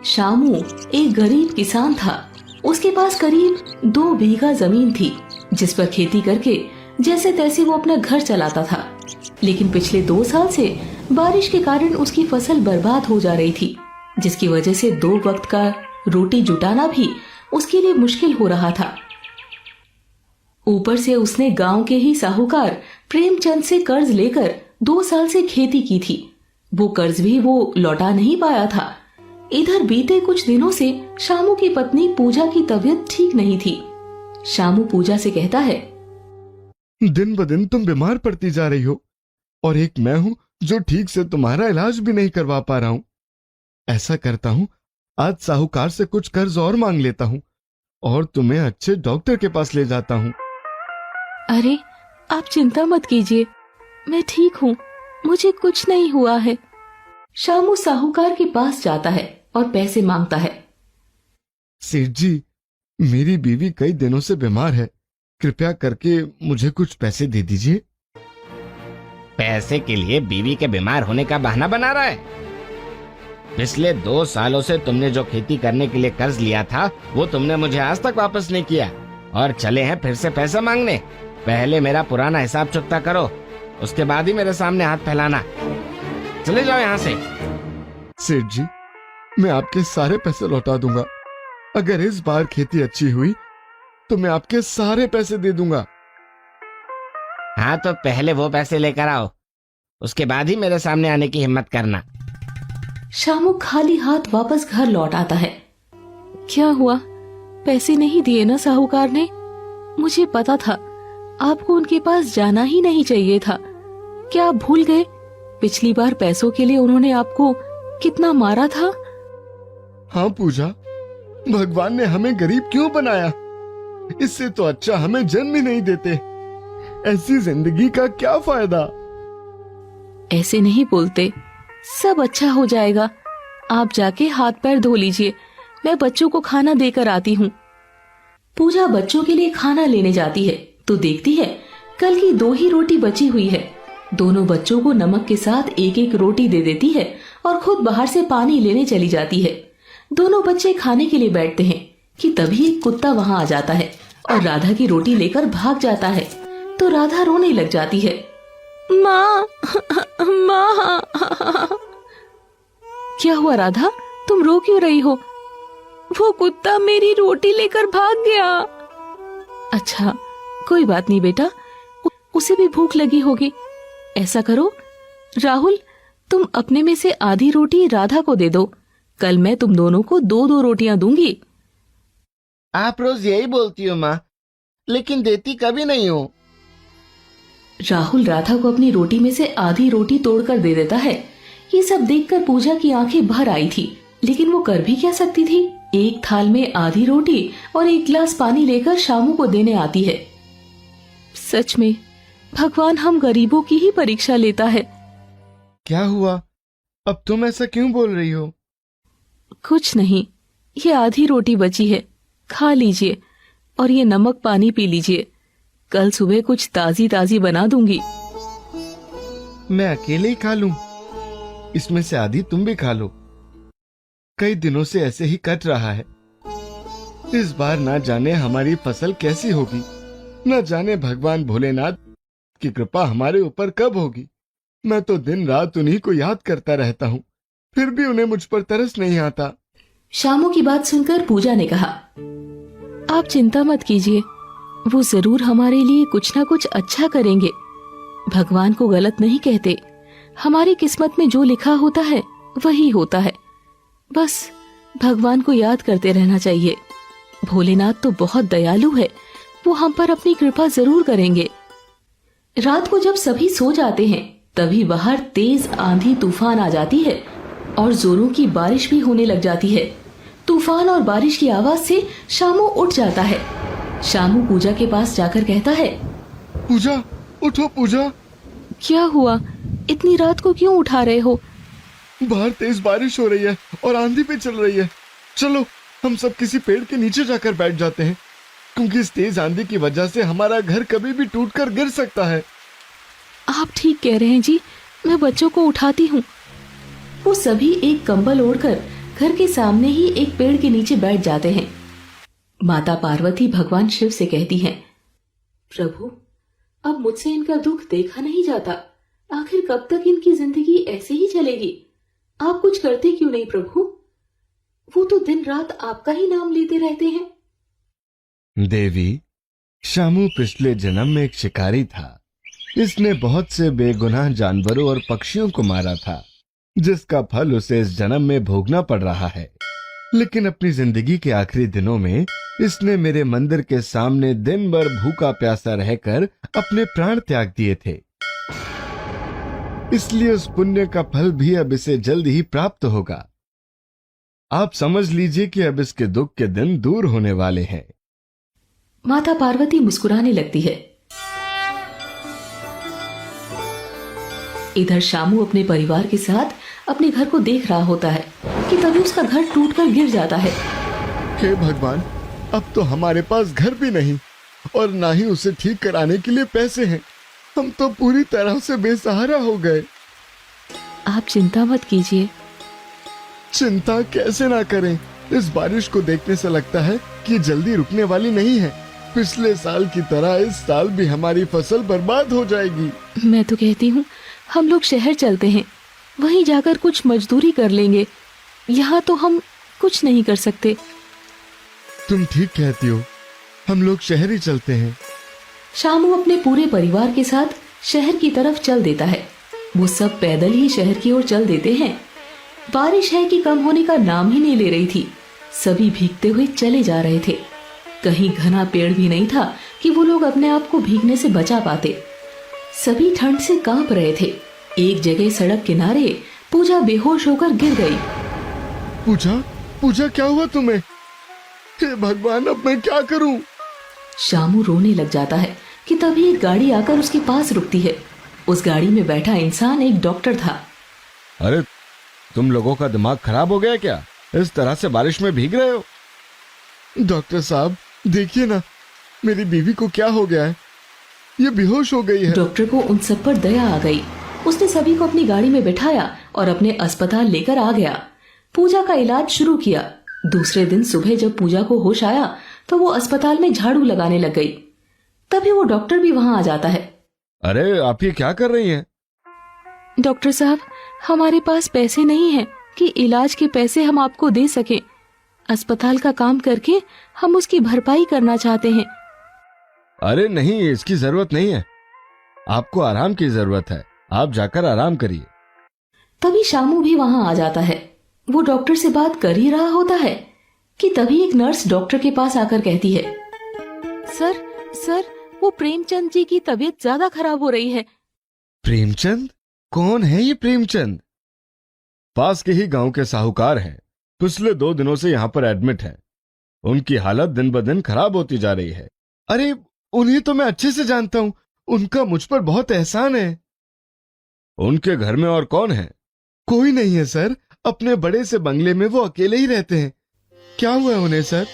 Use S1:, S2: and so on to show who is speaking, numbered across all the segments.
S1: शामू एक गरीब किसान था। उसके पास करीब 2 बीघा जमीन थी, जिस पर खेती करके जैसे तैसे वो अपना घर चलाता था। लेकिन पिछले 2 साल से बारिश के कारण उसकी फसल बर्बाद हो जा रही थी, जिसकी वजह से 2 वक्त का रोटी जुटाना भी उसके लिए मुश्किल हो रहा था। ऊपर से उसने गांव के ही साहूकार प्रेमचंद से कर्ज लेकर 2 साल से खेती की थी। वो कर्ज भी वो लौटा नहीं पाया था। इधर बीते कुछ दिनों से शामू की पत्नी पूजा की तबीयत ठीक नहीं थी। शामू पूजा से कहता है,
S2: दिन ब दिन तुम बीमार पड़ती जा रही हो और एक मैं हूं जो ठीक से तुम्हारा इलाज भी नहीं करवा पा रहा हूं। ऐसा करता हूं, आज साहूकार से कुछ कर्ज और मांग लेता हूं और तुम्हें अच्छे डॉक्टर के पास ले जाता हूं।
S1: अरे आप चिंता मत कीजिए, मैं ठीक हूँ, मुझे कुछ नहीं हुआ है। शामू साहूकार के पास जाता है और पैसे मांगता है।
S2: सेठ जी, मेरी बीवी कई दिनों से बीमार है, कृपया करके मुझे कुछ पैसे दे दीजिए।
S3: पैसे के लिए बीवी के बीमार होने का बहाना बना रहा है? पिछले 2 सालों से तुमने जो खेती करने के लिए कर्ज लिया था वो तुमने मुझे आज तक वापस नहीं किया और चले हैं फिर से पैसा मांगने। पहले मेरा पुराना हिसाब चुकता करो, उसके बाद ही मेरे सामने हाथ फैलाना। चले जाओ यहाँ से।
S2: सेठ जी, मैं आपके सारे पैसे लौटा दूंगा। अगर इस बार खेती अच्छी हुई तो मैं आपके सारे पैसे दे दूंगा।
S3: हाँ तो पहले वो पैसे लेकर आओ, उसके बाद ही मेरे सामने आने की हिम्मत करना।
S1: शामू खाली हाथ वापस घर लौट आता है। क्या हुआ, पैसे नहीं दिए ना साहूकार ने? मुझे पता था आपको उनके पास जाना ही नहीं चाहिए था। क्या आप भूल गए पिछली बार पैसों के लिए उन्होंने आपको कितना मारा था?
S2: हाँ पूजा, भगवान ने हमें गरीब क्यों बनाया? इससे तो अच्छा हमें जन्म ही नहीं देते। ऐसी जिंदगी का क्या फायदा?
S1: ऐसे नहीं बोलते, सब अच्छा हो जाएगा। आप जाके हाथ पैर धो लीजिए, मैं बच्चों को खाना देकर आती हूँ। पूजा बच्चों के लिए खाना लेने जाती है तो देखती है कल की 2 ही रोटी बची हुई है। दोनों बच्चों को नमक के साथ एक एक रोटी दे देती है और खुद बाहर से पानी लेने चली जाती है। दोनों बच्चे खाने के लिए बैठते हैं कि तभी एक कुत्ता वहाँ आ जाता है और राधा की रोटी लेकर भाग जाता है। तो राधा रोने लग जाती है। माँ, माँ। क्या हुआ राधा, तुम रो क्यों रही हो? वो कुत्ता मेरी रोटी लेकर भाग गया। अच्छा, कोई बात नहीं बेटा, उसे भी भूख लगी होगी। ऐसा करो राहुल, तुम अपने में से आधी रोटी राधा को दे दो। कल मैं तुम दोनों को 2-2 रोटियां दूंगी।
S3: आप रोज यही बोलती हो माँ, लेकिन देती कभी नहीं हो।
S1: राहुल राधा को अपनी रोटी में से आधी रोटी तोड़कर दे देता है। ये सब देखकर पूजा की आंखें भर आई थी, लेकिन वो कर भी क्या सकती थी। एक थाल में आधी रोटी और 1 गिलास पानी लेकर शामू को देने आती है। सच में भगवान हम गरीबों की ही परीक्षा लेता है।
S2: क्या हुआ, अब तुम ऐसा क्यों बोल रही हो?
S1: कुछ नहीं, ये आधी रोटी बची है, खा लीजिए और ये नमक पानी पी लीजिए। कल सुबह कुछ ताजी ताजी बना दूंगी।
S2: मैं अकेले ही खा लूं? इसमें से आधी तुम भी खा लो। कई दिनों से ऐसे ही कट रहा है। इस बार ना जाने हमारी फसल कैसी होगी, न जाने भगवान भोलेनाथ की कृपा हमारे ऊपर कब होगी। मैं तो दिन रात उन्हीं को याद करता रहता हूँ, फिर भी उन्हें मुझ पर तरस नहीं आता।
S1: शामू की बात सुनकर पूजा ने कहा, आप चिंता मत कीजिए, वो जरूर हमारे लिए कुछ ना कुछ अच्छा करेंगे। भगवान को गलत नहीं कहते, हमारी किस्मत में जो लिखा होता है वही होता है। बस भगवान को याद करते रहना चाहिए। भोलेनाथ तो बहुत दयालु है, वो हम पर अपनी कृपा जरूर करेंगे। रात को जब सभी सो जाते हैं तभी बाहर तेज आंधी तूफान आ जाती है और जोरों की बारिश भी होने लग जाती है। तूफान और बारिश की आवाज से शामू उठ जाता है। शामू पूजा के पास जाकर कहता है,
S2: पूजा, उठो पूजा।
S1: क्या हुआ, इतनी रात को क्यों उठा रहे हो?
S2: बाहर तेज बारिश हो रही है और आंधी भी चल रही है। चलो हम सब किसी पेड़ के नीचे जाकर बैठ जाते हैं, क्योंकि इस तेज आंधी की वजह से हमारा घर कभी भी टूटकर गिर सकता है।
S1: आप ठीक कह रहे हैं जी, मैं बच्चों को उठाती हूँ। वो सभी एक कंबल ओढ़कर घर के सामने ही एक पेड़ के नीचे बैठ जाते हैं। माता पार्वती भगवान शिव से कहती हैं, प्रभु, अब मुझसे इनका दुख देखा नहीं जाता। आखिर कब तक इनकी जिंदगी ऐसे ही चलेगी? आप कुछ करते क्यों नहीं प्रभु? वो तो दिन रात आपका ही नाम लेते रहते हैं।
S2: देवी, शामू पिछले जन्म में एक शिकारी था। इसने बहुत से बेगुनाह जानवरों और पक्षियों को मारा था, जिसका फल उसे इस जन्म में भोगना पड़ रहा है। लेकिन अपनी जिंदगी के आखिरी दिनों में इसने मेरे मंदिर के सामने दिन भर भूखा प्यासा रहकर अपने प्राण त्याग दिए थे। इसलिए उस पुण्य का फल भी अब इसे जल्द ही प्राप्त होगा। आप समझ लीजिए कि अब इसके दुख के दिन दूर होने वाले हैं।
S1: माता पार्वती मुस्कुराने लगती है। इधर शामू अपने परिवार के साथ अपने घर को देख रहा होता है कि तभी उसका घर टूटकर गिर जाता है।
S2: हे भगवान, अब तो हमारे पास घर भी नहीं और ना ही उसे ठीक कराने के लिए पैसे हैं। हम तो पूरी तरह से बेसहारा हो गए।
S1: आप चिंता मत कीजिए।
S2: चिंता कैसे ना करें? इस बारिश को देखने से लगता है कि जल्दी रुकने वाली नहीं है। पिछले साल की तरह इस साल भी हमारी फसल बर्बाद हो जाएगी।
S1: मैं तो कहती हूँ हम लोग शहर चलते हैं, वहीं जाकर कुछ मजदूरी कर लेंगे। यहाँ तो हम कुछ नहीं कर सकते।
S2: तुम ठीक कहती हो, हम लोग शहर ही चलते हैं।
S1: शामू अपने पूरे परिवार के साथ शहर की तरफ चल देता है। वो सब पैदल ही शहर की ओर चल देते हैं। बारिश है कि कम होने का नाम ही नहीं ले रही थी। सभी भीगते हुए चले जा रहे थे। कहीं घना पेड़ भी नहीं था कि वो लोग अपने आप को भीगने से बचा पाते। सभी ठंड से कांप रहे थे। एक जगह सड़क किनारे पूजा बेहोश होकर गिर गई।
S2: पूजा, पूजा क्या हुआ तुम्हें? हे भगवान, अब मैं क्या करूं?
S1: शामू रोने लग जाता है कि तभी एक गाड़ी आकर उसके पास रुकती है। उस गाड़ी में बैठा इंसान एक डॉक्टर था।
S2: अरे, तुम लोगों का दिमाग खराब हो गया क्या? इस तरह से बारिश में भीग रहे हो? डॉक्टर साहब, देखिए ना, मेरी बीवी को क्या हो गया है। ये बेहोश हो गई है।
S1: डॉक्टर को उन सब पर दया आ गई। उसने सभी को अपनी गाड़ी में बिठाया और अपने अस्पताल लेकर आ गया। पूजा का इलाज शुरू किया। दूसरे दिन सुबह जब पूजा को होश आया तो वो अस्पताल में झाड़ू लगाने लग गई। तभी वो डॉक्टर भी वहां आ जाता है।
S2: अरे, आप ये क्या कर रही हैं?
S1: डॉक्टर साहब, हमारे पास पैसे नहीं हैं कि इलाज के पैसे हम आपको दे सकें। अस्पताल का काम करके हम उसकी भरपाई करना चाहते हैं।
S2: अरे नहीं, इसकी जरूरत नहीं है। आपको आराम की जरूरत है। आप जाकर आराम करिए।
S1: तभी शामू भी वहां आ जाता है। वो डॉक्टर से बात कर ही रहा होता है कि तभी एक नर्स डॉक्टर के पास आकर कहती है, सर, वो प्रेमचंद जी की तबीयत ज्यादा खराब हो रही है।
S2: प्रेमचंद? कौन है ये प्रेमचंद? पास के ही गांव के साहूकार हैं। पिछले 2 दिनों से यहाँ पर एडमिट हैं। उनकी हालत दिन ब दिन खराब होती जा रही है। अरे, उन्हें तो मैं अच्छे से जानता हूँ। उनका मुझ पर बहुत एहसान है। उनके घर में और कौन है? कोई नहीं है सर। अपने बड़े से बंगले में वो अकेले ही रहते हैं। क्या हुआ उन्हें सर?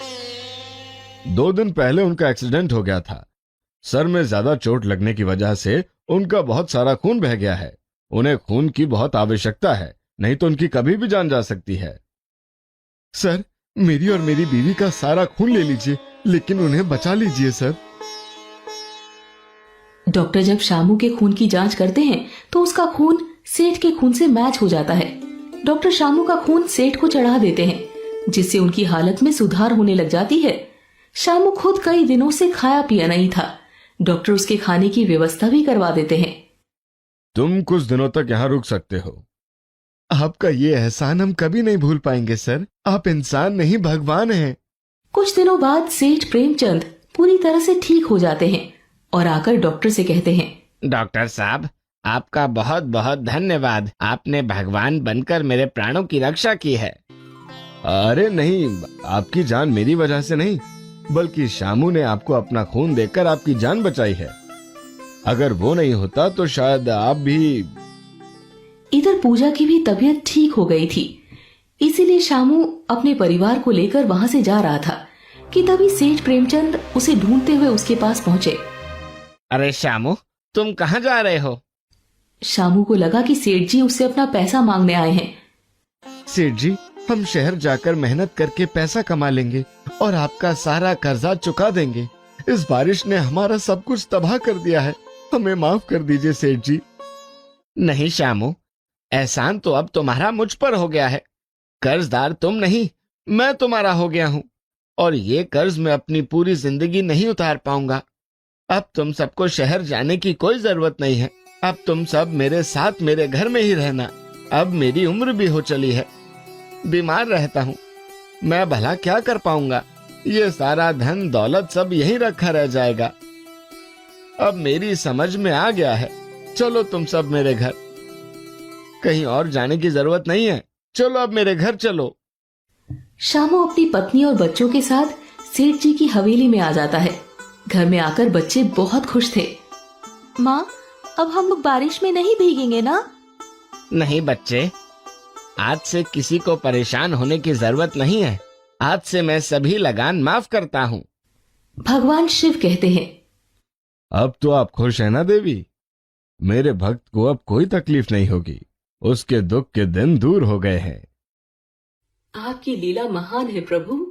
S2: 2 दिन पहले उनका एक्सीडेंट हो गया था। सर में ज्यादा चोट लगने की वजह से उनका बहुत सारा खून बह गया है। उन्हें खून की बहुत आवश्यकता है, नहीं तो उनकी कभी भी जान जा सकती है। सर, मेरी और मेरी बीवी का सारा खून ले लीजिए, लेकिन उन्हें बचा लीजिए सर।
S1: डॉक्टर जब शामू के खून की जांच करते हैं तो उसका खून सेठ के खून से मैच हो जाता है। डॉक्टर शामू का खून सेठ को चढ़ा देते हैं, जिससे उनकी हालत में सुधार होने लग जाती है। शामू खुद कई दिनों से खाया पिया नहीं था। डॉक्टर उसके खाने की व्यवस्था भी करवा देते हैं।
S2: तुम कुछ दिनों तक यहाँ रुक सकते हो। आपका ये एहसान हम कभी नहीं भूल पाएंगे सर। आप इंसान नहीं, भगवान हैं।
S1: कुछ दिनों बाद सेठ प्रेमचंद पूरी तरह से ठीक हो जाते हैं और आकर डॉक्टर से कहते हैं,
S3: डॉक्टर साहब, आपका बहुत बहुत धन्यवाद। आपने भगवान बनकर मेरे प्राणों की रक्षा की है।
S2: अरे नहीं, आपकी जान मेरी वजह से नहीं, बल्कि शामू ने आपको अपना खून देकर आपकी जान बचाई है। अगर वो नहीं होता तो शायद आप भी।
S1: इधर पूजा की भी तबीयत ठीक हो गई थी। इसीलिए शामू अपने परिवार को लेकर वहां से जा रहा था कि तभी सेठ प्रेमचंद उसे ढूंढते हुए उसके पास पहुंचे।
S3: अरे शामू, तुम कहाँ जा रहे हो?
S1: शामू को लगा कि सेठ जी उससे अपना पैसा मांगने आए हैं।
S2: सेठ जी, हम शहर जाकर मेहनत करके पैसा कमा लेंगे और आपका सारा कर्जा चुका देंगे। इस बारिश ने हमारा सब कुछ तबाह कर दिया है, हमें माफ कर दीजिए सेठ जी।
S3: नहीं श्यामू, एहसान तो अब तुम्हारा मुझ पर हो गया है। कर्जदार तुम नहीं, मैं तुम्हारा हो गया हूं, और ये कर्ज मैं अपनी पूरी जिंदगी नहीं उतार पाऊंगा। अब तुम सबको शहर जाने की कोई जरूरत नहीं है। अब तुम सब मेरे साथ मेरे घर में ही रहना। अब मेरी उम्र भी हो चली है, बीमार रहता हूँ, मैं भला क्या कर पाऊंगा। ये सारा धन दौलत सब यहीं रखा रह जाएगा। अब मेरी समझ में आ गया है, चलो तुम सब मेरे घर, कहीं और जाने की जरूरत नहीं है, चलो अब मेरे घर चलो।
S1: शामू अपनी पत्नी और बच्चों के साथ सेठ जी की हवेली में आ जाता है। घर में आकर बच्चे बहुत खुश थे। माँ, अब हम लोग बारिश में नहीं भीगेंगे ना?
S3: नहीं बच्चे, आज से किसी को परेशान होने की जरूरत नहीं है। आज से मैं सभी लगान माफ करता हूँ।
S1: भगवान शिव कहते हैं,
S2: अब तो आप खुश हैं ना देवी? मेरे भक्त को अब कोई तकलीफ नहीं होगी, उसके दुख के दिन दूर हो गए हैं।
S1: आपकी लीला महान है प्रभु।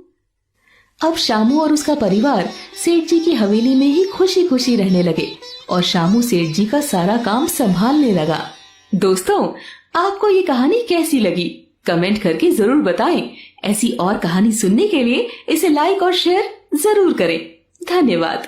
S1: अब शामू और उसका परिवार सेठ जी की हवेली में ही खुशी खुशी रहने लगे और शामू सेठ जी का सारा काम संभालने लगा। दोस्तों, आपको ये कहानी कैसी लगी? कमेंट करके जरूर बताएं। ऐसी और कहानी सुनने के लिए इसे लाइक और शेयर जरूर करें। धन्यवाद।